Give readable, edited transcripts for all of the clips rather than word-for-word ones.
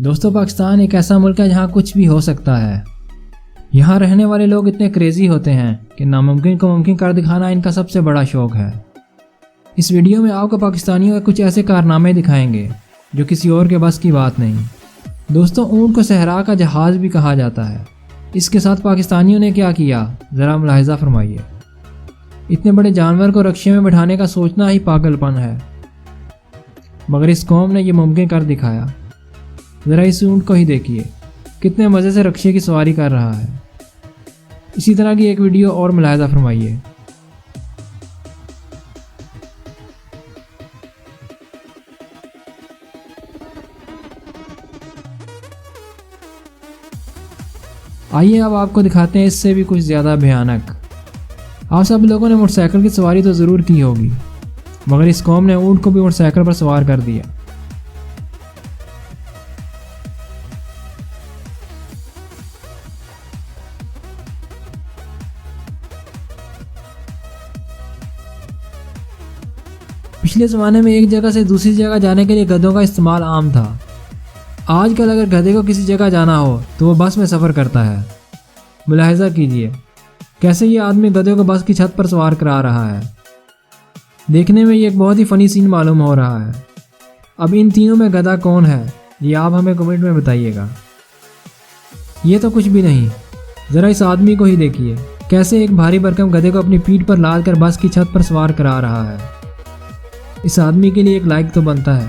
دوستو پاکستان ایک ایسا ملک ہے جہاں کچھ بھی ہو سکتا ہے۔ یہاں رہنے والے لوگ اتنے کریزی ہوتے ہیں کہ ناممکن کو ممکن کر دکھانا ان کا سب سے بڑا شوق ہے۔ اس ویڈیو میں آپ کو پاکستانیوں کے کچھ ایسے کارنامے دکھائیں گے جو کسی اور کے بس کی بات نہیں۔ دوستو اونٹ کو صحرا کا جہاز بھی کہا جاتا ہے۔ اس کے ساتھ پاکستانیوں نے کیا کیا ذرا ملاحظہ فرمائیے۔ اتنے بڑے جانور کو رکشے میں بٹھانے کا سوچنا ہی پاگل پن ہے، مگر اس قوم نے یہ ممکن کر دکھایا۔ ذرا اس اونٹ کو ہی دیکھیے، کتنے مزے سے رکشے کی سواری کر رہا ہے۔ اسی طرح کی ایک ویڈیو اور ملاحظہ فرمائیے۔ آئیے اب آپ کو دکھاتے ہیں اس سے بھی کچھ زیادہ بھیانک۔ آپ سب لوگوں نے موٹر سائیکل کی سواری تو ضرور کی ہوگی، مگر اس قوم نے اونٹ کو بھی موٹر سائیکل پر سوار کر دیا۔ پچھلے زمانے میں ایک جگہ سے دوسری جگہ جانے کے لیے گدھوں کا استعمال عام تھا۔ آج کل اگر گدھے کو کسی جگہ جانا ہو تو وہ بس میں سفر کرتا ہے۔ ملاحظہ کیجئے کیسے یہ آدمی گدھے کو بس کی چھت پر سوار کرا رہا ہے۔ دیکھنے میں یہ ایک بہت ہی فنی سین معلوم ہو رہا ہے۔ اب ان تینوں میں گدھا کون ہے یہ آپ ہمیں کمنٹ میں بتائیے گا۔ یہ تو کچھ بھی نہیں، ذرا اس آدمی کو ہی دیکھیے کیسے ایک بھاری بھرکم گدھے کو اپنی پیٹھ پر لاد کر بس کی چھت پر سوار کرا رہا ہے۔ اس آدمی کے لیے ایک لائک تو بنتا ہے۔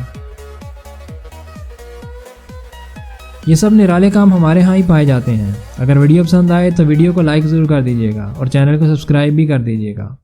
یہ سب نرالے کام ہمارے ہاں ہی پائے جاتے ہیں۔ اگر ویڈیو پسند آئے تو ویڈیو کو لائک ضرور کر دیجیے گا اور چینل کو سبسکرائب بھی کر دیجیے گا۔